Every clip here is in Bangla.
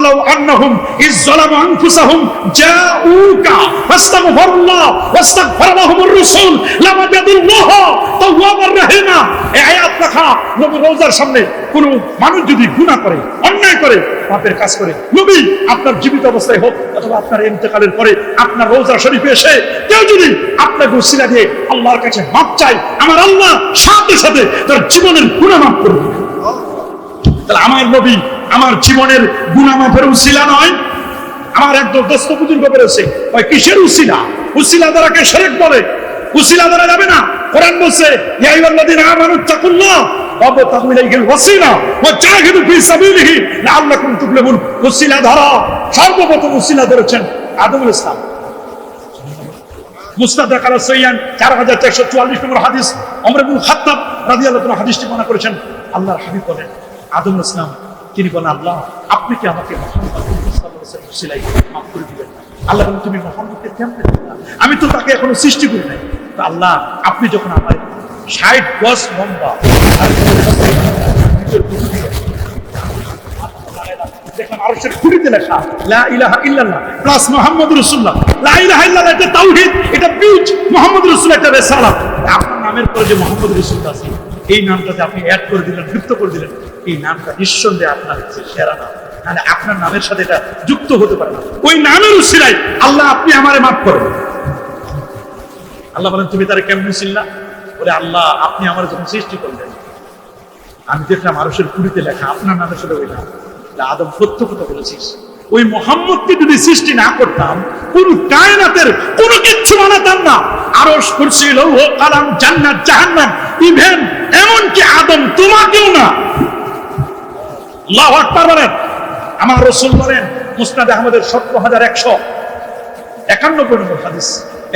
ওয়ালাউ আন্নাহুম ইয যালামু আনফুসাহুম জাউকা ফাস্তাগফিরুল্লাহ ওয়াস্তাগফারা লাহুমুর রাসূল লাওয়াজাদুল্লাহ তাওয়াবার রহিমা। এই আয়াত লেখা নবী রওজার সামনে কোন মানুষ যদি গুনাহ করে, অন্যায় করে, পাপের কাজ করে, নবী আপনার জীবিত অবস্থায় হোক অথবা আপনার ইন্তেকালের পরে আপনার রওজা শরীফে এসে কেউ যদি আপনাকে উসিলা দিয়ে আল্লাহর কাছে মাপ চায়, আমার আল্লাহ সাথে সাথে তার জীবনের গুনাহ মাফ করে দিবেন। তাহলে আমার নবী আমার জীবনের গুনাহ মাফের উসিলা নয়। আমার একদম দোস্ত বুজুর্গ বলেছে, ওই কিসের উসিলা? উসিলা দ্বারা কে শিরক বলে? উসিলা দ্বারা যাবে না। কোরআন বলছে ইয়া আইয়ুহাল্লাযীনা আমানু তাকুল্লাহ ওয়াবতাগু ইলাইহিল ওয়াসিলা ওয়া জাহিদু ফি সাবিলিহি লাআল্লাকুম তুফলিহুন। উসিলা ধরা, সর্বপ্রথম উসিলা ধরেছেন আদম আলাইহিস সালাম। মুস্তাদরাক আলা সাইয়ান 4444 নম্বর হাদিস, ওমর ইবনে খাত্তাব রাদিয়াল্লাহু তাআলা হাদিসটি বর্ণনা করেছেন। আল্লাহর হাবিব বলেন আদম আলাইহিস সালাম তিনি বলেন আল্লাহ আপনি কি আমাকে মুহাম্মদ সাল্লাল্লাহু আলাইহি ওয়াসাল্লাম উসিলাই মাফ করে দিবেন? আল্লাহ বলেন তুমি মুহাম্মদকে কেমনে দিলা? আমি তো তাকে এখনো সৃষ্টি করি নাই। তো আল্লাহ আপনি যখন আমার 60 গজ লম্বা আর দেখলাম আরশের খুঁটিতে লেখা লা ইলাহা ইল্লাল্লাহ প্লাস মুহাম্মদুর রাসূলুল্লাহ। লা ইলাহা ইল্লাল্লাহ এটা তাওহীদ, এটা বীজ, মুহাম্মদুর রাসূলুল্লাহ এটা রিসালাত। আপনার নামের পরে যে মুহাম্মদুর রাসূলুল্লাহ আছে এই নামটাতে আপনি অ্যাড করে দিলেন, যুক্ত করে দিলেন, এই নামটা নিঃসন্দেহে আপনার হচ্ছে সেরা নাম। মানে আপনার নামের সাথে এটা যুক্ত হতে পারে না। ওই নামের উসিলায় আল্লাহ আপনি আমারে মাফ করেন। আল্লাহ বলেন তুমি তারে কেমনে চিনলা? বলে আল্লাহ আপনি আমার যখন সৃষ্টি করলেন আমি দেখলাম আরশের খুঁটিতে লেখা আপনার নামের সাথে ওই নাম। আদম সত্য কথা বলেছিস। ওই মুহাম্মদকে যদি সৃষ্টি না করতাম কোন কায়নাতের কোনো কিচ্ছু বানাতাম না। আরশ, কুরসি, লৌহ, কালাম, জান্নাত, জাহান্নাম, ইভেন এমনকি আদম তোমাকেও না। আল্লাহু আকবার বলেন। আমার রাসূল বলেন মুসনাদ আহমদের 17191 নম্বর হাদিস,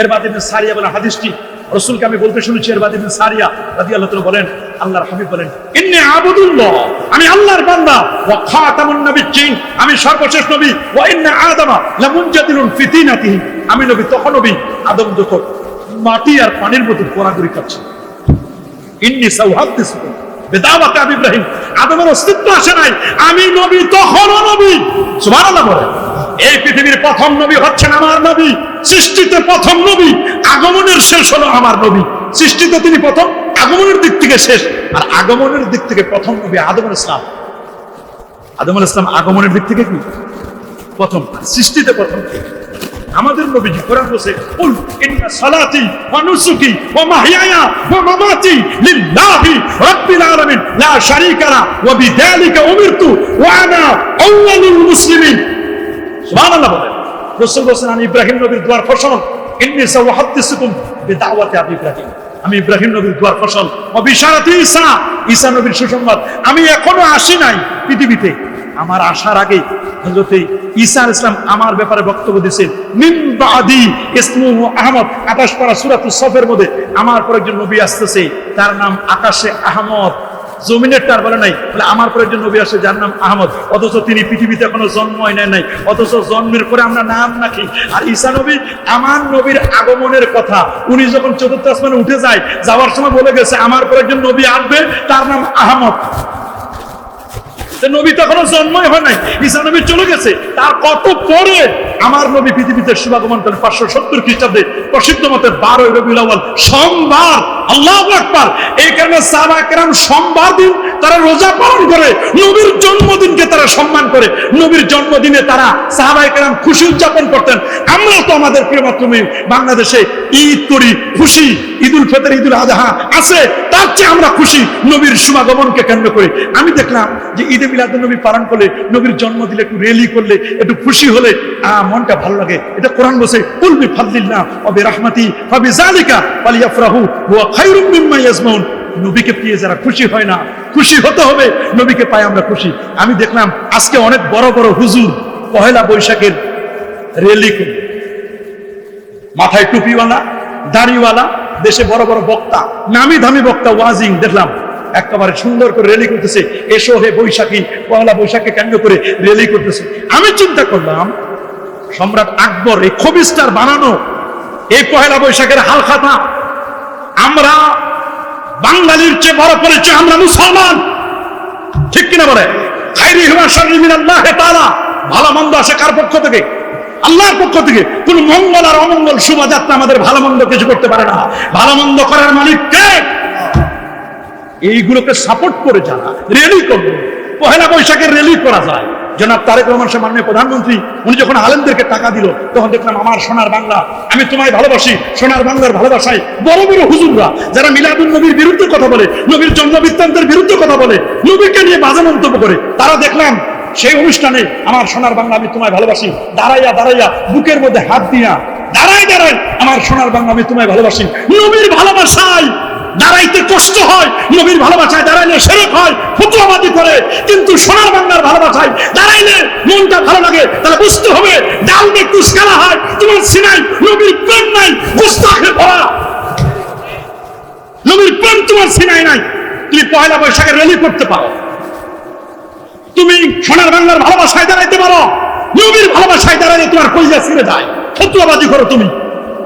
ইরবাদ ইবনে সারিয়া বলেন হাদিসটি রাসূলকে আমি বলতে শুনেছি। ইরবাদ ইবনে সারিয়া রাদিয়াল্লাহু তাআলা বলেন আল্লাহর হাবিব বলেন ইন্নী আবুদুল্লাহ, আমি আল্লাহর বান্দা, ওয়া খাতামুন নবিয়্যিন, আমি সর্বশেষ নবী, ওয়া ইন্না আদামা লামুনজাদিলুন ফি তিনাতিহি, আমি নবী তখন নবী আদম যখন মাটি আর পানির মধ্যে গোড়াগড়ি খাচ্ছে। ইন্নী সাউহাদ্দিসুকুম বিদাওয়াতি আবি ইব্রাহিম, আদমের অস্তিত্ব আসে নাই, আমি নবী তখনও নবী। সুবহানাল্লাহ বলেন। এই পৃথিবীর প্রথম নবী হচ্ছেন আমার নবী, সৃষ্টিতে প্রথম নবী, আগমনের শেষ হলো আমার নবী। সৃষ্টিতে তিনি প্রথম, আগমনের দিক থেকে শেষ, আর আগমনের দিক থেকে প্রথম নবী আদম আলাইহিস সালাম। আদম আলাইহিস সালাম আগমনের দিক থেকে কি প্রথম, সৃষ্টিতে প্রথম। আমাদের নবীজি কোরআন বলছে কুল ইন্না সালাতি ওয়া নুসুকি ওয়া মাহইয়ায়া ওয়া মামাতি লিল্লাহি রাব্বিল আলামিন লা শারীকা লা ওয়া বিযালিকা উমিরতু ওয়া আনা আউয়ালুল মুসলিমিন। সুবহানাল্লাহ বলেন। রাসূল বলেন আমি ইব্রাহিম নবীর দুয়ার ফসল, ইন্নী সাউহাদ্দিসুকুম বিদাওয়াতি আবি ইব্রাহিম, আমি ইব্রাহিম নবীর দুয়ার ফসল, ওয়া বিশারাতি ঈসা, ঈসা নবীর সুসংবাদ। আমি এখনো আসি নাই পৃথিবীতে, আমার আসার আগে হযরত ঈসা আলাইহিস সালাম আমার ব্যাপারে বক্তব্য দিয়েছেন মিন বাদি ইসমুহু আহমদ। 28 পারা সূরাতুস সফের মধ্যে আমার পর একজন নবী আসতেছে, তার নাম আকাশে আহমদ, জমিনের তার বলে নাই, বলে আমার পর একজন নবী আসে যার নাম আহমদ, অথচ তিনি পৃথিবীতে এখনো জন্মই নেয় নাই, অথচ জন্মের পরে আমরা নাম রাখি। আর ঈসা নবী আমার নবীর আগমনের কথা উনি যখন চতুর্থ আসমানে উঠে যায়, যাওয়ার সময় বলে গেছে আমার পর একজন নবী আসবে তার নাম আহমদ। নবী তখনও জন্মই হয় নাই, ঈসা নবী চলে গেছে। তার কত পরে আমার নবী পৃথিবীতে শুভাগমন করেন 570 খ্রিস্টাব্দে, প্রসিদ্ধ মতে 12 রবিউল আউয়াল সোমবার। আল্লাহু আকবার। এই কারণে সাহাবায়ে কেরাম সোমবার দিন তারা রোজা পালন করে, নবীর জন্মদিনকে তারা সম্মান করে, নবীর জন্মদিনে তারা সাহাবায়ে কেরাম খুশি উদযাপন করতেন। আমরা তো আমাদের প্রিয় মাতৃভূমি বাংলাদেশে ঈদ করি, খুশি, ঈদুল ফিতর, ঈদুল আযহা আছে, তার চেয়ে আমরা খুশি নবীর শুভাগমনকে কেন্দ্র করে। আমি দেখলাম যে ঈদে মিলাদুন নবী পালন করলে, নবীর জন্মদিনে একটু রেলি করলে, একটু খুশি হলে মনটা ভালো লাগে। এটা কোরআন বলছে কুল বিফাদলিল্লাহ ওয়া বিরাহমাতিহি ফাবিযালিকা ফালইফরাহু ওয়া খায়রুম মিম্মা ইয়াজমাউন। নবীকে পেয়ে যারা খুশি হয় না, খুশি হতে হবে, নবীকে পাই আমরা খুশি। আমি দেখলাম আজকে অনেক বড় বড় হুজুর পহেলা বৈশাখের রেলি করে, মাথায় টুপিওয়ালা, দাড়িওয়ালা, দেশে বড় বড় বক্তা, নামি দামি বক্তা, ওয়াজিং দেখলাম একেবারে সুন্দর করে রেলি করতেছে, এসো হে বৈশাখী, পয়লা বৈশাখকে কেন্দ্র করে রেলি করতেছে। আমি চিন্তা করলাম সম্রাট আকবর এই খবিস্টার বানানো এই পয়লা বৈশাখের হালখাতা, আমরা বাঙালির চেয়ে বড় পরিচয় আমরা মুসলমান, ঠিক কিনা বলে? খায়রি হুয়া শাররি মিনাল্লাহি তাআলা, ভালো মন্দ আসে কার পক্ষ থেকে? আল্লাহর পক্ষ থেকে। কোন মঙ্গল আর অমঙ্গল শোভাযাত্রা আমাদের ভালো মন্দ কিছু করতে পারে না। ভালো মন্দ করার মালিক কে? এইগুলোকে সাপোর্ট করে যারা রেলি করবে, পহেলা বৈশাখের রেলি করা যায়। জনাব তারেক রহমান সাহেব মাননীয় প্রধানমন্ত্রী, উনি যখন আলেমদেরকে টাকা দিল, তখন দেখলাম আমার সোনার বাংলা, আমি তোমায় ভালোবাসি, সোনার বাংলার ভালোবাসায় বড় বড় হুজুররা যারা মিলাদুন নবীর বিরুদ্ধে কথা বলে, নবীর জন্ম বৃত্তান্তের বিরুদ্ধে কথা বলে, নবীকে নিয়ে বাজে মন্তব্য করে, তারা দেখলাম সেই অনুষ্ঠানে আমার সোনার বাংলা আমি তোমায় ভালোবাসি দাঁড়াইয়া দাঁড়াইয়া বুকের মধ্যে হাত দিয়া দাঁড়াই দাঁড়াই আমার সোনার বাংলা আমি তোমায় ভালোবাসি। নবীর ভালোবাসায় দাঁড়াইতে কষ্ট হয়, নবীর ভালোবাসায় দাঁড়াইলে সেরেক হয়, ফতুয়াবাদী করে। কিন্তু সোনার বাংলার ভালোবাসায় দাঁড়াইলে মনটা ভালো লাগে। তাহলে বুঝতে হবে ডাল দিয়ে কুচকালা হয়, তোমার সিনাই নবীর প্রেম নাই, গুস্তাখে ভরা। নবীর প্রেম তোমার সিনাই নাই। তুমি পয়লা বৈশাখের র্যালি করতে পারো, তুমি সোনার বাংলার ভালোবাসায় দাঁড়াইতে পারো, নবীর ভালোবাসায় দাঁড়াইলে তোমার কলিজা ছিঁড়ে যায়, ফতুয়াবাদী করো তুমি।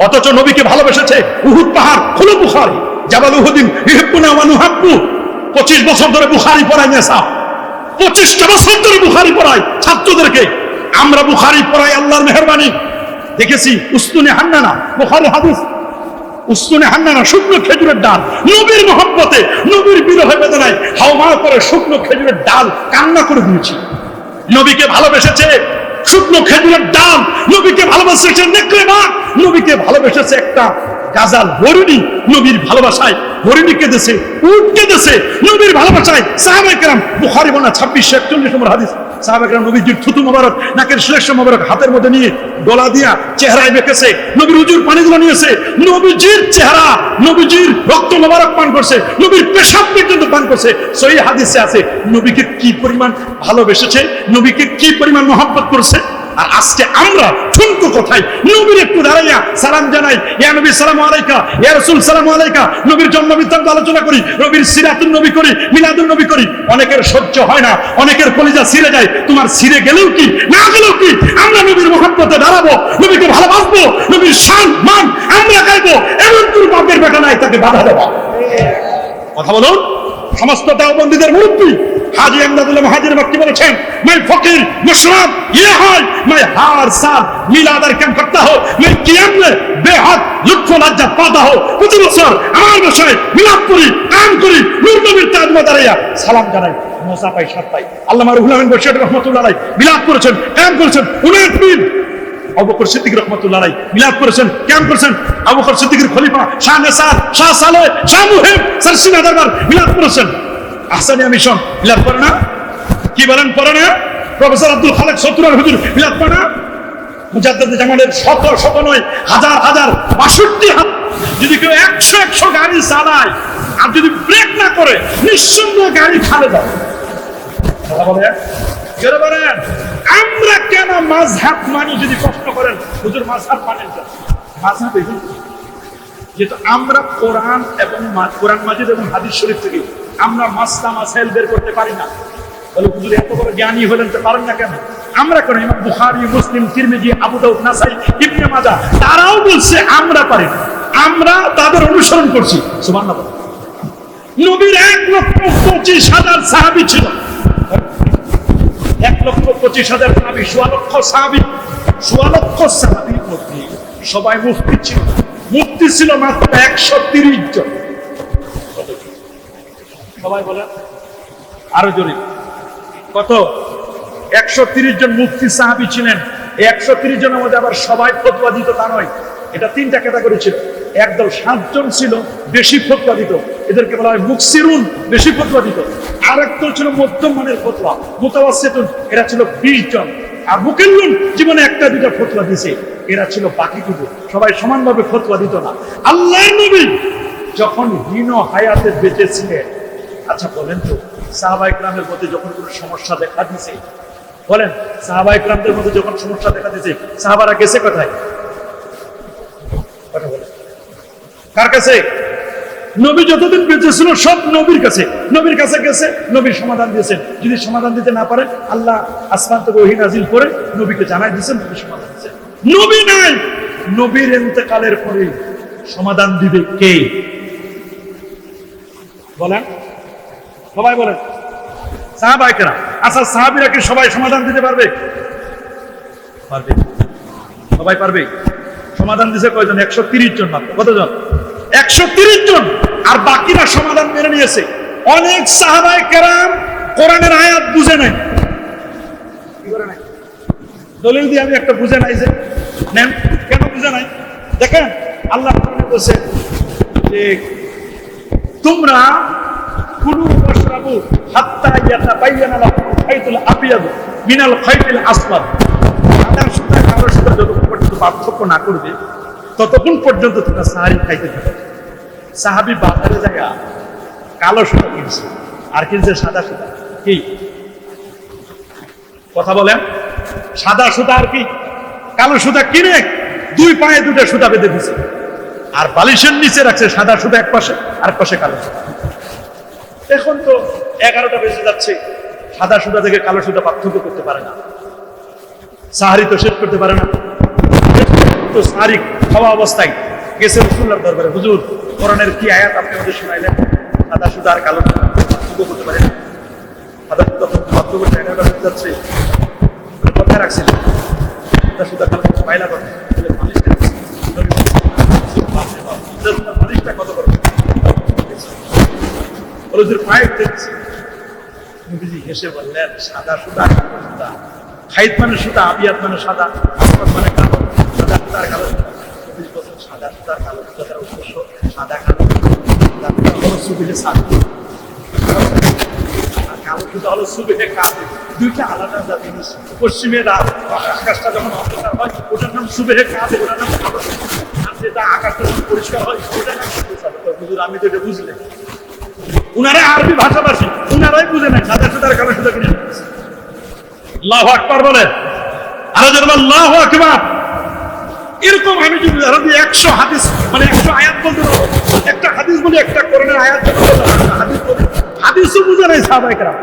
অথচ নবীকে ভালোবেসেছে উহুদ পাহাড়, খুলো বুখারী, জাবাল উহুদিন ইহিব্বুনা ওয়া নুহিব্বু। 25 বছর ধরে বুখারী পড়াই নেশা, 25টা বছর ধরে বুখারী পড়াই ছাত্রদেরকে। আমরা বুখারী পড়াই আল্লাহর মেহেরবানি। দেখেছি উস্তুনে হান্নানা, বুখারী হাদিস, উস্তুনে হান্নানা শুকনো খেজুরের ডাল, নবীর মহব্বতে, নবীর বিরহে বেদনায় হাওমাও করে শুকনো খেজুরের ডাল কান্না করে দিয়েছি। নবীকে ভালোবেসেছে শুকনো খেজুরের ডাল, নবীকে ভালোবেসেছে নেকড়ে বাঘ, নবীকে ভালোবেসেছে একটা গাজাল হরিণী। নবীর ভালোবাসায় হরিণী কেঁদেছে, উট কেঁদেছে, নবীর ভালোবাসায় সাহাবায়ে কেরাম। বুখারী বর্ণনা 2641 নম্বর হাদিস। সাহাবায়ে কেরাম নবীজির থুতু মোবারক, নাকের শ্লেষ্ম মোবারক হাতের মধ্যে নিয়ে গলা দিয়া চেহারায় বেঁকেছে, নবীর উজুর পানিগুলো নিয়েছে, নবীজির চেহারা, নবীজির রক্ত মোবারক পান করছে, নবীর পেশাব পর্যন্ত পান করছে। সহিহ হাদিসে আছে নবীকে কি পরিমাণ ভালোবেসেছে, নবীকে কি পরিমাণ মহব্বত করছে। আর আজকে আমরা ঠুনকো কথায় নবীর একটু দাঁড়াইয়া সালাম জানাই, ইয়া নবী সালামু আলাইকা, ইয়া রাসূল সালামু আলাইকা, নবীর জন্ম বৃত্তান্ত আলোচনা করি, নবীর সিরাতুন নবী করি, মিলাদুন নবী করি। অনেকের সহ্য হয় না, অনেকের কলিজা ছিঁড়ে যায়। তোমার ছিঁড়ে গেলেও কি না গেলেও কি, আমরা নবীর মহব্বতে দাঁড়াবো, নবীকে ভালোবাসবো, নবীর শান মান আমরা গাইবো। এমন তোর বাপের বেটা নাই তাকে বাধা দেবো। কথা বলুন। সমস্ত দেওবন্দীদের মুরব্বী হাজী আমদাদুল্লাহ মুহাজির মক্কি বলেছেন, मैं फकीर मशराब ये हाल मैं हर साल मिलाद और कैंप करता हूं, मैं कियाम में बेहद लुत्फ लज्जा पाता हूं। প্রতি বছর আমার বাসায় মিলাদ করি, কাম করি, নূর নবীর তাজমা দাঁড়াইয়া সালাম জানাই, মজা পাই, স্বাদ পাই। আল্লামা রুহুল আমিন বশির রহমাতুল্লাহ আলাইহি মিলাদ করেছেন, কাম করেছেন। 59 দিন আবু বকর সিদ্দিক রহমাতুল্লাহ আলাইহি মিলাদ করেছেন, কাম করেছেন। আবু বকর সিদ্দিকের খলিফা শাহ নেসার, শাহ সালেহ, শাহ মুহিব সরসিনা দরবার মিলাদ করেছেন। আহসানিয়া মিশন মিলাদ করে না? কি বলেন পড়ে না? প্রফেসর আব্দুল খালেক সত্তর হুজুর মিলাদ পড়ে না? মুজাদ্দিদ জামানের শত শত নয় হাজার হাজার 62 হাত। যদি কেউ 100 গাড়ি চালায় আর যদি ব্রেক না করে নিঃসন্দেহে গাড়ি খালে যাবে। বলেন আমরা কেন মাযহাব মানি? যদি প্রশ্ন করেন হুজুর মাযহাব মানেন কেন? মাযহাব যেহেতু আমরা কোরআন এবং কোরআন মাজিদ এবং হাদিস শরীফ থেকে আমরা মাসলা মাসাইল বের করতে পারি না। বলে হুজুর এত বড় জ্ঞানী হলেন তো পারেন না কেন? আমরা কেন? ইমাম বুখারী, মুসলিম, তিরমিজি, আবু দাউদ, নাসাই, ইবনে মাজাহ তারাও বলছে আমরা পারি না, আমরা তাদের অনুসরণ করছি। সুবহানাল্লাহ। নবীর 1,25,000 সাহাবী ছিল, 1,25,000 সাহাবী, 1.25 লক্ষ সাহাবী, 1.25 লক্ষ সাহাবীর মধ্যে সবাই মুফতি ছিল। মুফতি ছিল মাত্র 130 জন। সবাই বলেন আরো জোরে কত? 130 জন মুফতি সাহাবী ছিলেন। 130 জনের মধ্যে আবার সবাই ফতোয়া দিত তা নয়। এটা 3টা ক্যাটাগরি ছিল। একদল 7 জন ছিল বেশি ফতোয়া দিত, এদেরকে বলা হয় মুকসিরুন, বেশি ফতোয়া দিত। আরেক দল ছিল মধ্যম মানের ফতোয়া, মুতাওয়াসসিতুন, এরা ছিল 20 জন। আর মুকিল্লুন জীবনে 1-2টা ফতোয়া দিয়েছে, এরা ছিল বাকিটুকু। সবাই সমানভাবে ফতোয়া দিত না। আল্লাহর নবী যখন হীন হায়াতে বেঁচে ছিলেন, আচ্ছা বলেন তো সাহাবায়ে কেরামের মধ্যে যখন কোনো সমস্যা দেখা দিয়েছে, বলেন সাহাবায়ে কেরামদের মধ্যে যখন সমস্যা দেখা দিয়েছে, সাহাবারা গেছে কোথায়? কথা বলেন কার কাছে? নবী যতদিন বেঁচে ছিল সব নবীর কাছে, নবীর কাছে গেছে, নবীর সমাধান দিয়েছেন। যদি সমাধান দিতে না পারে আল্লাহ আসমান থেকে ওহী নাজিল করে নবীকে জানাই দিয়েছেন, নবী সমাধান দিয়েছেন। নবী নাই, নবীর ইন্তেকালের পরে সমাধান দিবে কে? বলেন সবাই বলেন। সাহাবায়ে কেরাম। আচ্ছা সাহাবীরা কি সবাই সমাধান দিতে পারবে? পারবে? সবাই পারবে? সমাধান দিছে কয়জন? 130 জন মাত্র। কতজন? 130 জন। আর বাকিরা সমাধান মেনে নিয়েছে। অনেক সাহাবায়ে কেরাম কোরআনের আয়াত বুঝে নাই। কি করে নাই? দলিল দিয়ে আমি একটা বুঝে নাই যে নেন। কেন বুঝে নাই? দেখেন আল্লাহ কোরআনে বলেছে যে তোমরা কুলু ওয়াশরাবু হাত্তা ইয়াতাবায়্যানা লাকুমুল খাইতুল আবয়াদ মিনাল খাইতিল আসওয়াদ। সাদা সুতা কালো সুতা যতক্ষণ পর্যন্ত পার্থক্য না করবে ততক্ষণ পর্যন্ত তোমরা সাহারি খাইতে থাকো। সাহাবী বাজারে যায় কালো সুতা কিনছে আর কিনছে সাদা সুতা। কি কথা বলেন? সাদা সুতা আর কি কালো সুতা কিনে দুই পায়ে দুটো সুতা বেঁধে দিছে আর বালিশের নিচে রাখছে সাদা সুতা এক পাশে আর এক পাশে কালো সুতা। এখন তো 11টা বেজে যাচ্ছে, সাদা সুতা থেকে কালো সুতা পার্থক্য করতে পারে না, সাহারি তো শেষ করতে পারে না। তো সাহারি খাওয়া অবস্থায় গেছে রাসূলুল্লাহর দরবারে, হুজুর কোরআনের কি আয়াত আপনি আমাদের শোনাইলেন? সাদা সুতা আর কালো সুতা পার্থক্য করতে পারে না। সাদা সুতা পার্থক্য করতে 11টা বেজে যাচ্ছে, কথা রাখছিলেন সাদা সুতা কালো সুতা পাইলা কথা মালিশটা কত করে হেসে বললেন সাদা সুতা কালো সুতা, খাইত মানে সুতা, আবিয়াত মানে সাদা, আসবাদ মানে কালো, সাদা সুতা আর কালো সুতা। সাদা সুতা আর কালো সুতা তার উদ্দেশ্য সাদা কালো হলো সুবিধে সাদা আর কালো সুতা হলো সুবিধে কালো। দুইটা আলাদা জিনিস। পশ্চিমে আকাশটা যখন অন্ধকার হয় ওটার নাম সুবিধে কালো, ওটার নাম কালো। আর যেটা আকাশটা যখন পরিষ্কার হয় ওটার নাম হুজুর আমি তো এটা বুঝলে। উনারা আরবি ভাষাভাষী, উনারাই বুঝে নাই সাদা সুতার কালো সুতা কিনে। আল্লাহু আকবার বলে, আরো যেন আল্লাহু আকবার। এরকম আমি যদি 100 হাদিস মানে 100 আয়াত বলতে পারবো, একটা হাদিস বলি, একটা কোরআনের আয়াত হাদিস বলি, হাদিসও বুঝে নাই সাহাবায়ে কেরাম।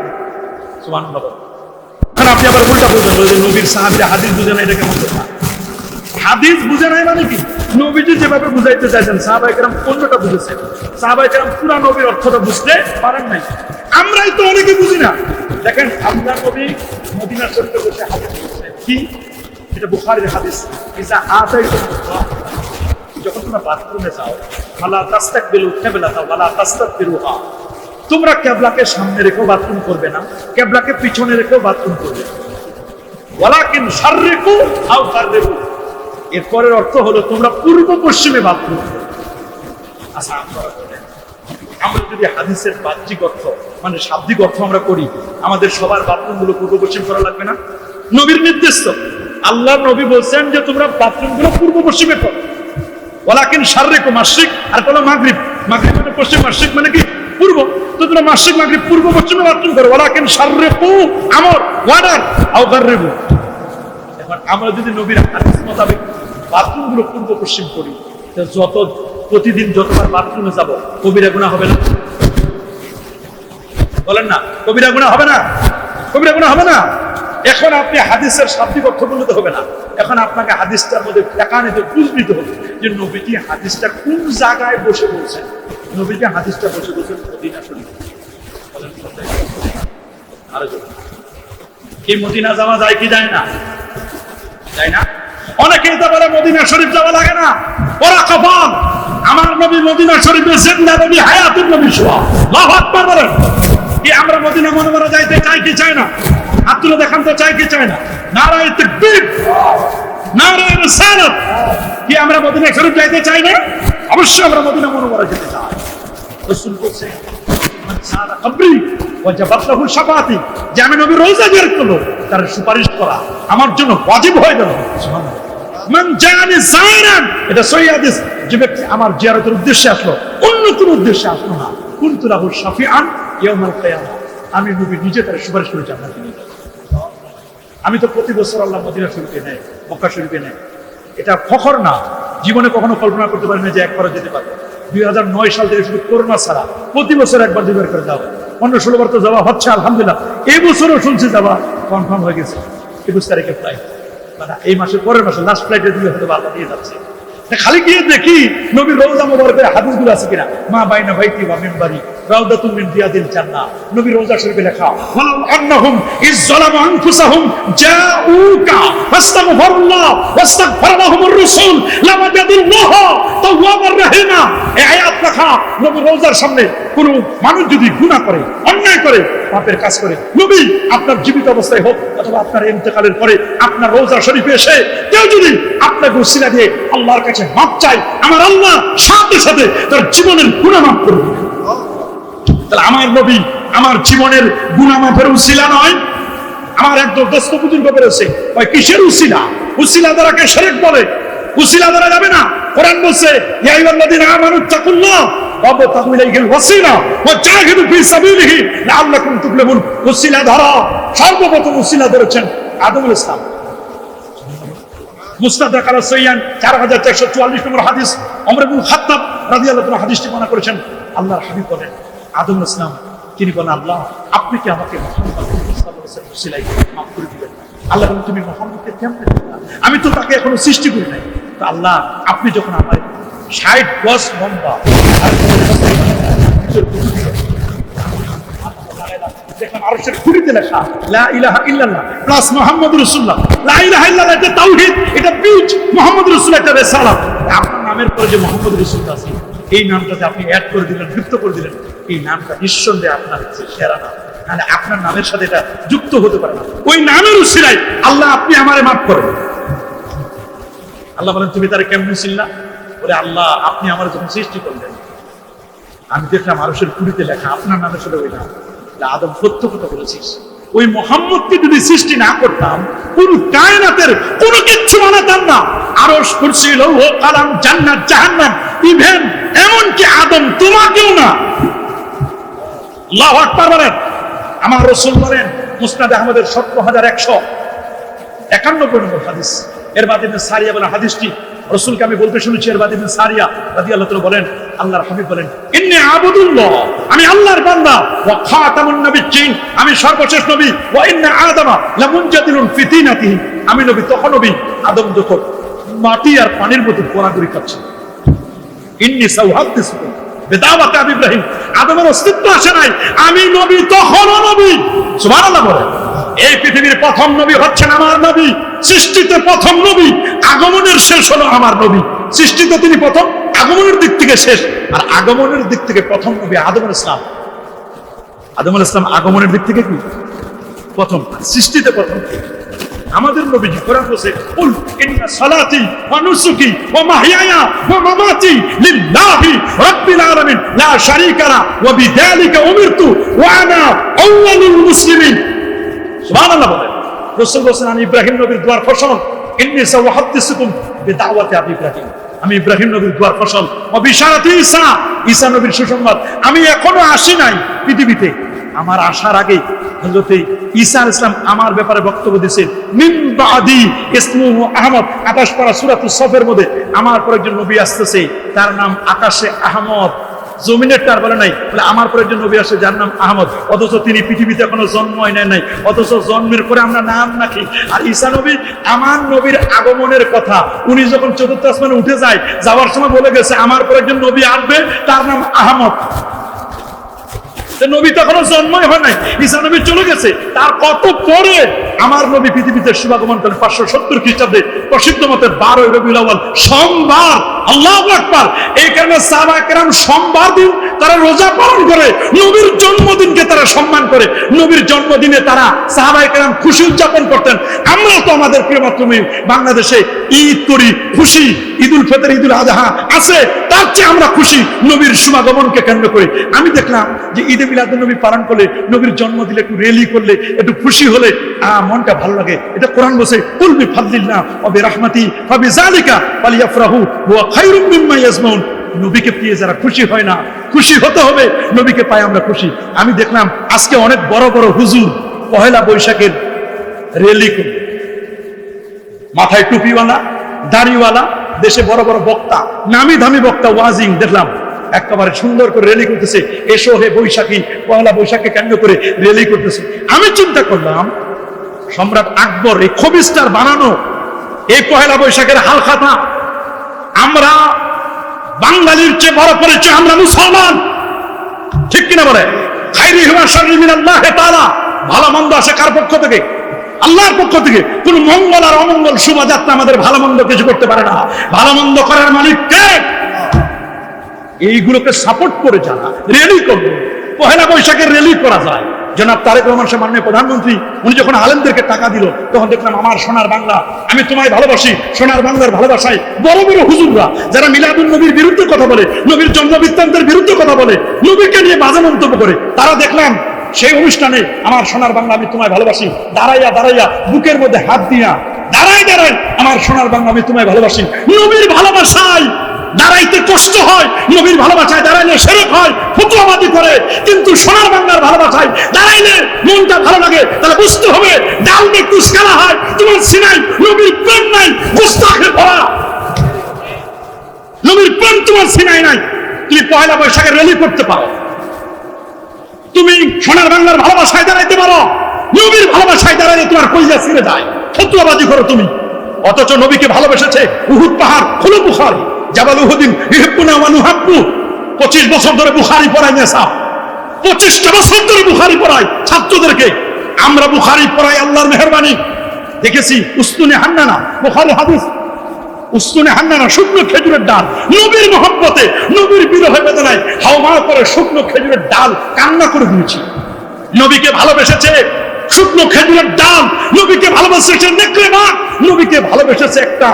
সুবহানাল্লাহ। কারণ আপনি আবার উল্টা বলবেন যে নবীর সাহাবীরা হাদিস বুঝে নাই, এটা কেমন কথা? হাদিস বুঝে নাই মানে কি? নবীজি যেভাবে বুঝাইতে চাইছেন সাহাবায়ে কেরাম অন্যটা বুঝেছেন। সাহাবায়ে কেরাম পুরা নবীর অর্থটা বুঝতে পারেন নাই। আমরাই তো অনেকে বুঝি না। দেখেন আল্লাহর নবী মদিনা শরীফে বসে হাদিস বলছেন, কি এটা বুখারীর হাদিস, ইজা আতাইতুমুল্লাহ, যখন তোমরা বাথরুমে যাও, ফালা তাস্তাকবিলু কিবলাতা ওয়ালা তাস্তাকবিরুহা, তোমরা কিবলাকে সামনে রেখে বাথরুম করবে না, কিবলাকে পিছনে রেখে বাথরুম করবে। ওয়ালাকিন শাররিকু আও গাররিবু, এরপরের অর্থ হলো তোমরা পূর্ব পশ্চিমে বাথরুম করবে। আচ্ছা আমরা যদি হাদিসের বাহ্যিক অর্থ মানে শাব্দিক অর্থ আমরা করি, আমাদের সবার বাথরুম গুলো পূর্ব পশ্চিম করা লাগবে না? নবীর নির্দেশ তো, আল্লাহ নবী বলছেন যে তোমরা বাথরুম গুলো পূর্ব পশ্চিমে করো। ওয়ালাকিন শাররিকু মাশরিক, আর বলো মাগরিব, মাগরিব মানে পশ্চিম, মাশরিক মানে কি পূর্ব। তো তোমরা মাশরিক মাগরিব পূর্ব পশ্চিমে বাথরুম করো। ওয়ালাকিন শাররিকু আমর ওয়াদার আও গাররিবু। এখন আমরা যদি নবীর হাদিস মোতাবেক বাথরুম গুলো পূর্ব পশ্চিম করি, যত প্রতিদিন যতবার বাথরুমে যাব কবিরা গুনাহ হবে না? বলেন না কবিরা গুনাহ হবে না? কবিরা গুনাহ হবে না? এখন আপনি হাদিসের শাব্দিক অর্থ বলতে হবে না, এখন আপনাকে হাদিসটার মধ্যে টাকানিতে বুঝ নিতে হবে যে নবীজি হাদিসটা কোন জায়গায় বসে বলছেন। নবীজি হাদিসটা বসে বলছেন মদিনা শরীফ। কি মদিনা যাওয়া যায় কি যায় না? যায় না। অনেকেই তো বলে মদিনা শরীফ যাওয়া লাগে না, ওরা কপাল। আমার নবী মদিনা শরীফে জিন্দা নবী, হায়াতুন নবী সুয়া। আল্লাহু আকবার বলেন। কি আমরা মদিনা মুনাওয়ারা যাইতে চাই কি চাই না? হাত তুলে দেখান তো, চাই কি চাই না? নারায়ে তাকবীর, নারায়ে রিসালাত। কি আমরা মদিনা শরীফ যাইতে চাই না? অবশ্যই আমরা মদিনা মুনাওয়ারা যেতে চাই। রাসূল বলেছেন মান সারা কবরি ওয়াজাবাত লাহু শাফাআতি, যে আমি নবীর রওজা জিয়ারত করলো তার সুপারিশ করা আমার জন্য ওয়াজিব হয়ে গেল। সুবহানাল্লাহ। মান জানি যায়রান, এটা সহিহ হাদিস, যে ব্যক্তি আমার জিয়ারতের উদ্দেশ্যে আসলো, অন্য কোনো উদ্দেশ্যে আসলো না, কুনতু লাহু শাফিআন ইয়াউমাল কিয়ামা, আমি নবী নিজে তার সুপারিশ করে জান্নাতে নিয়ে যাব। আমি তো প্রতি বছর আল্লাহ মদিনা শরীফে নেয়, মক্কা শরীফে নেয়, এটা ফখর না। জীবনে কখনো কল্পনা করতে পারি না যে একবারও যেতে পারবো। 2009 সাল থেকে শুধু করোনা ছাড়া প্রতি বছর একবার দুবার করে যাওয়া, 15-16 বার তো যাওয়া হচ্ছে আলহামদুলিল্লাহ। এই বছরও শুনছি যাওয়া কনফার্ম হয়ে গেছে। 21 তারিখে ফ্লাইট, মানে এই মাসের পরের মাসে লাস্ট ফ্লাইটে দিয়ে হয়তো আল্লাহ নিয়ে যাচ্ছে। খালি গিয়ে দেখি নবীর রওজা মুবারকের হাদিসগুলো আছে কিনা, মা বাইনা বাইতি ওয়া মিনবারি রাউদাতুন মিন রিয়াদিল জান্নাহ, নবীর রওজা শরীফে লেখা, ওয়ালাউ আন্নাহুম ইযযালামু আনফুসাহুম জাউকা ফাস্তাগফিরুল্লাহ ওয়াস্তাগফারা লাহুমুর রাসূল লাওয়াজাদুল্লাহ তাওয়াবার রাহিমা। এই আয়াত লেখা নবীর রওজার সামনে। কোন মানুষ যদি গুনাহ করে, অন্যায় করে, পাপের কাজ করে, নবী আপনার জীবিত অবস্থায় হোক অথবা আপনার ইন্তেকালের পরে আপনার রওজা শরীফে এসে কেউ যদি আপনাকে উসিলা দিয়ে আল্লাহর কাছে মাপ চায়, আমার আল্লাহ সাথে সাথে তার জীবনের গুনাহ মাফ করবে। তাহলে আমার নবী আমার জীবনের গুনাহ মাফের উসিলা নয়। আমার একদম দোস্ত বুজুর্গ বলেছে, ওই কিসের উসিলা? উসিলা দ্বারা কে শিরক বলে, উসিলা দ্বারা যাবে না। কোরআন বলছে ইয়া আইয়ুহাল্লাযীনা আমানু তাকুল্লাহ ওয়াবতাগু ইলাইহিল ওয়াসিলা ওয়া জাহিদু ফি সাবিলিহি লাআল্লাকুম তুফলিহুন। উসিলা দ্বারা সর্বপ্রথম উসিলা ধরেছেন আদম আলাইহিস সালাম। মুস্তাদরাক আলা সাইয়ান 4444 নম্বর হাদিস, ওমর ইবনে খাত্তাব রাদিয়াল্লাহু তাআলা হাদিসটি বর্ণনা করেছেন। আল্লাহর হাবিব বলেন, আদম আলাইহিস সালাম তিনি বলেন, আল্লাহ আপনি কি আমাকে মুহাম্মদ সাল্লাল্লাহু আলাইহি ওয়াসাল্লাম উসিলাই মাফ করে দিবেন? আল্লাহ বলেন, তুমি মুহাম্মদকে কেমনে দিলা? আমি তো তাকে এখনো সৃষ্টি করি নাই। তো আল্লাহ আপনি যখন আমার 60 গজ লম্বা আর দেখলাম আরশের খুঁটিতে লেখা লা ইলাহা ইল্লাল্লাহ প্লাস মুহাম্মদুর রাসূলুল্লাহ। লা ইলাহা ইল্লাল্লাহ এটা তাওহীদ, এটা বীজ, মুহাম্মদুর রাসূলুল্লাহ এটা রিসালাত। আপনার নামের পরে যে মুহাম্মদুর রাসূলুল্লাহ আছে, এই নামটাতে আপনি অ্যাড করে দিলেন, যুক্ত করে দিলেন, এই নামটা নিঃসন্দেহে আপনার সেরা নাম। মানে আপনার নামের সাথে এটা যুক্ত হতে পারে না। ওই নামের উসিলায় আল্লাহ আপনি আমারে মাফ করেন। আল্লাহ বলেন, তুমি তারে কেমনে চিনলা? বলে, আল্লাহ আপনি আমার যখন সৃষ্টি করলেন আমি দেখলাম আরশের খুঁটিতে লেখা আপনার নামের সাথে ওই নাম। আদম সত্য কথা বলেছিস, ওই মুহাম্মদকে যদি সৃষ্টি না করতাম কোন কায়নাতের কোনো কিচ্ছু বানাতাম না। আরশ, কুরসি, লৌহ, কালাম, জান্নাত, জাহান্নাম, ইভেন এমনকি আদম তোমাকেও না। আল্লাহু আকবার বলেন। আমার রাসূল বলেন, মুসনাদ আহমদের 17191 নম্বর হাদিস, ইরবাদ ইবনে সারিয়া বলেন হাদিসটি রাসূলকে আমি বলতে শুনেছি। ইরবাদ ইবনে সারিয়া রাদিয়াল্লাহু তাআলা বলেন, আল্লাহর হাবিব বলেন, ইন্নী আবুদুল্লাহ, আমি আল্লাহর বান্দা, ওয়া খাতামুন নবিয়্যিন, আমি সর্বশেষ নবী, ওয়া ইন্না আদামা লামুনজাদিলুন ফি তিনাতিহি, আমি নবী তখন নবী আদম যখন মাটি আর পানির মধ্যে গোড়াগড়ি খাচ্ছে। ইন্নী সাউহাদ্দিসুকুম বিদাওয়াতি আবি ইব্রাহিম, আদমের অস্তিত্ব আসে নাই, আমি নবী তখনও নবী। সুবহানাল্লাহ বলেন। এই পৃথিবীর প্রথম নবী হচ্ছেন আমার নবী, সৃষ্টিতে প্রথম নবী, আগমনের শেষ হলো আমার নবী। সৃষ্টিতে তিনি প্রথম, আগমনের দিক থেকে শেষ। আর আগমনের দিক থেকে প্রথম নবী আদম আলাইহিস সালাম। আদম আলাইহিস সালাম আগমনের দিক থেকে কি প্রথম, সৃষ্টিতে প্রথম। আমাদের নবীজি কোরআন বলেছে, কুল ইন্না সালাতি ওয়া নুসুকি ওয়া মাহইয়ায়া ওয়া মামাতি লিল্লাহি রাব্বিল আলামিন লা শারীকা লা ওয়া বিযালিকা উমিরতু ওয়া আনা আউয়ালুল মুসলিমিন। সুবহানাল্লাহ বলেন। রাসূল বলেন, আমি ইব্রাহিম নবীর দুয়ার ফসল, ইন্নী সাউহাদ্দিসুকুম বিদাওয়াতি আবি ইব্রাহিম, আমি ইব্রাহিম নবীর দুয়ার ফসল, ওয়া বিশারাতি ঈসা, ঈসা নবীর সুসংবাদ। আমি এখনো আসি নাই পৃথিবীতে, আমার আসার আগে হযরত ঈসা আলাইহিস সালাম আমার ব্যাপারে বক্তব্য দিয়েছেন, মিন বাদি ইসমুহু আহমদ। 28 পারা সূরাতুস সফের মধ্যে আমার পর একজন নবী আসতেছে, তার নাম আকাশে আহমদ, জমিনের তার বলে নাই, বলে আমার পর একজন নবী আসে যার নাম আহমদ, অথচ তিনি পৃথিবীতে এখনো জন্ম হয় নাই, অথচ জন্মের পরে আমরা নাম রাখি। আর ঈসা নবী, আমার নবীর আগমনের কথা উনি যখন চতুর্থ আসমানে উঠে যায়, যাওয়ার সময় বলে গেছে আমার পর একজন নবী আসবে, তার নাম আহমদ। নবী তখনও জন্মই হয় নাই, ঈসা নবী চলে গেছে। তার কত পরে আমার নবী পৃথিবীতে শুভাগমন করেন 570 খ্রিস্টাব্দে, প্রসিদ্ধ মতে 12 রবিউল আউয়াল সোমবার। আল্লাহু আকবার। এই কারণে সাহাবা কেরাম সোমবার দিন তারা রোজা পালন করে, নবীর জন্মদিনকে তারা সম্মান করে, নবীর জন্মদিনে তারা সাহাবা কেরাম খুশি উদযাপন করতেন। আমরা তো আমাদের প্রিয় মাতৃভূমি বাংলাদেশে ঈদ করি, খুশি, ঈদুল ফিতর, ঈদুল আযহা আছে, তার চেয়ে আমরা খুশি নবীর শুভাগমনকে কেন্দ্র করে। আমি দেখলাম যে ঈদে মিলাদুন নবী পালন করলে, নবীর জন্ম দিলে, একটু রেলি করলে, একটু খুশি হলে মনটা ভালো লাগে। এটা কোরআন বলে, কুল বিফাদলিল্লাহ ওয়া বিরাহমাতি ফাবিযালিকা ফালিয়াফরাহু হুয়া খায়রুম মিম্মা ইয়াজমাউন। নবীকে পেয়ে যারা খুশি হয় না, খুশি হতে হবে, নবীকে পাই আমরা খুশি। আমি দেখলাম আজকে অনেক বড় বড় হুজুর পহেলা বৈশাখের রেলি করে, মাথায় টুপিওয়ালা, দাড়িওয়ালা, দেশে বড় বড় বক্তা, নামি দামি বক্তা, ওয়াজিং দেখলাম একেবারে সুন্দর করে রেলি করতেছে। এসো হে বৈশাখী, পহেলা বৈশাখকে কেন্দ্র করে রেলি করতেছে। আমি চিন্তা করলাম, সম্রাট আকবর এই খবিস্টার বানানো এই পহেলা বৈশাখের হালখাতা আমরা বাঙালির চেয়ে বড় পরিচয় আমরা মুসলমান, ঠিক কিনা বলে? খাইরিহি ওয়া শাররিহি মিনাল্লাহি তাআলা। ভালো মন্দ আসে কার পক্ষ থেকে? আল্লাহর পক্ষ থেকে। কোন মঙ্গল আর অমঙ্গল শোভাযাত্রা আমাদের ভালো মন্দ কিছু করতে পারে না। ভালো মন্দ করার মালিক কে? এইগুলোকে সাপোর্ট করে যারা র্যালি করবে, পহেলা বৈশাখের র্যালি করা যায়। জনাব তারেক রহমান সাহেব মাননীয় প্রধানমন্ত্রী উনি যখন আলেমদেরকে টাকা দিল তখন দেখলাম আমার সোনার বাংলা, আমি তোমায় ভালোবাসি, সোনার বাংলার ভালোবাসায় বড় বড় হুজুররা যারা মিলাদুন নবীর বিরুদ্ধে কথা বলে, নবীর জন্ম বৃত্তান্তের বিরুদ্ধে কথা বলে, নবীকে নিয়ে বাজে মন্তব্য করে, তারা দেখলাম সেই অনুষ্ঠানে আমার সোনার বাংলা আমি তোমায় ভালোবাসি দাঁড়াইয়া দাঁড়াইয়া বুকের মধ্যে হাত দিয়া দাঁড়াই দাঁড়াই আমার সোনার বাংলা আমি তোমায় ভালোবাসি। নবীর ভালোবাসায় দাঁড়াইতে কষ্ট হয়, নবীর ভালোবাসায় দাঁড়াইলে সেরেক হয়, ফতুয়াবাদী করে, কিন্তু সোনার বাংলার ভালোবাসায় দাঁড়াইলে মনটা ভালো লাগে। তাহলে বুঝতে হবে ডাল দিয়ে কুচকানা হয়, তোমার সিনাই নবীর প্রেম নাই, গুস্তাখে ভরা। নবীর প্রেম তোমার সিনাই নাই। তুমি পয়লা বৈশাখে র্যালি করতে পারো, তুমি সোনার বাংলার ভালোবাসায় দাঁড়াইতে পারো, নবীর ভালোবাসায় দাঁড়াইলে তোমার কলিজা ছিঁড়ে যায়, ফতুয়াবাদী করো তুমি। অথচ নবীকে ভালোবেসেছে উহুদ পাহাড়, খুলে বুখারী, জাবাল উহুদিন ইহিব্বুনা ওয়া নুহিব্বু। 25 বছর ধরে বুখারী পড়াই নেশা, 25টা বছর ধরে বুখারী পড়াই ছাত্রদেরকে। আমরা বুখারী পড়াই আল্লাহর মেহেরবানি। দেখেছি উস্তুনে হান্নানা, বুখারী হাদিস, উস্তুনে হান্নানা শুকনো খেজুরের ডাল, নবীর মহব্বতে নবীর বিরহে বেদনায় হাওমাও করে শুকনো খেজুরের ডাল কান্না করে দিয়েছি। নবীকে ভালোবেসেছে শুকনো খেজুরের ডাল, নবীকে ভালোবেসেছে নেকড়ে বাঘ, নবীকে ভালোবেসেছে একটা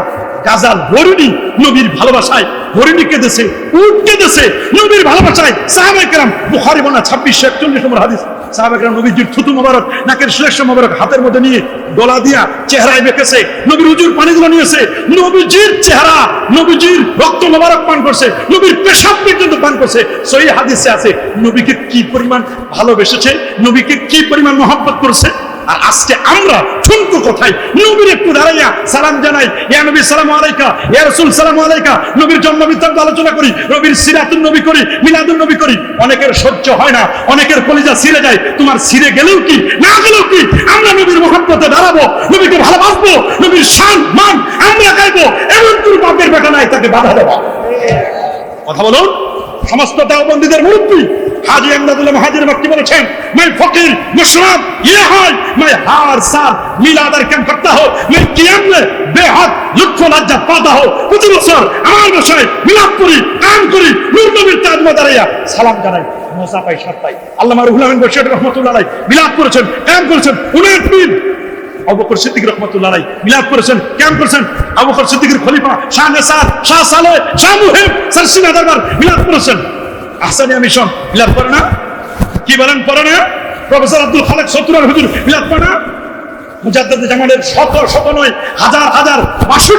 গাজাল হরিণী। নবীর ভালোবাসায় হরিণী কেঁদেছে, উট কেঁদেছে, নবীর ভালোবাসায় সাহাবায়ে কেরাম। বুখারী বর্ণনা 2641 নম্বর হাদিস। সাহাবায়ে কেরাম নবীজির থুতু মোবারক, নাকের শ্লেষ্ম মোবারক হাতের মধ্যে নিয়ে গলা দিয়া চেহারায় মেখেছে, নবীর উজুর পানিগুলো নিয়েছে, নবীজির চেহারা, নবীজির রক্ত মোবারক পান করছে, নবীর পেশাব পর্যন্ত পান করছে। সহিহ হাদিসে আছে নবীকে কি পরিমাণ ভালোবেসেছে, নবীকে কি পরিমাণ মহব্বত করেছে। আর আজকে আমরা ঠুনকো কথায় নবীর একটু দাঁড়াইয়া সালাম জানাই, ইয়া নবী সালামু আলাইকা, ইয়া রাসূল সালামু আলাইকা, নবীর জন্ম বৃত্তান্ত আলোচনা করি, নবীর সিরাতুন নবী করি, মিলাদুন নবী করি। অনেকের সহ্য হয় না, অনেকের কলিজা ছিঁড়ে যায়। তোমার ছিঁড়ে গেলেও কি না গেলেও কি, আমরা নবীর মহব্বতে দাঁড়াবো, নবীকে ভালোবাসবো, নবীর শান মান আমরা গাইবো। এমন কোন বাপের বেটা নাই তাকে বাধা দেওয়া। কথা বলুন। সমস্ত দেওবন্দীদের মুরব্বী हाजी अहमदुल्लाह महाजिर मक्की বলেছেন, मैं फकीर मुशरफ ये हाल मैं हर साल मिलाद अरकान करता हूं, मैं कियाम में बेहद लुत्फ लज्जा पाता हूं। প্রতি বছর আমার বাসায় মিলাদ করি, কাম করি, নূর নবীর তাজমা দাঁড়াইয়া সালাম জানাই। মোসা পাই সাতটাই আল্লামা রুহুল আমিন বশির রহমাতুল্লাহ আলাইহি মিলাদ করেছেন, কাম করেছেন। উনার পীর আবু বকর সিদ্দিক রাহমাতুল্লাহ আলাইহি মিলাদ করেছেন, কাম করেছেন। আবু বকর সিদ্দিকের খলিফা শাহ নেসার, শাহ সালেহ, শাহ মুহিব সরসিনা দরবার মিলাদ করেছেন। আহসানিয়া মিশন মিলাদ করে না? কি বলেন পড়ে না? প্রফেসর আব্দুল খালেক সত্তর হুজুর মিলাদ পড়ে না? মুজাদ্দিদ জামালের শত শত নয় হাজার হাজার 500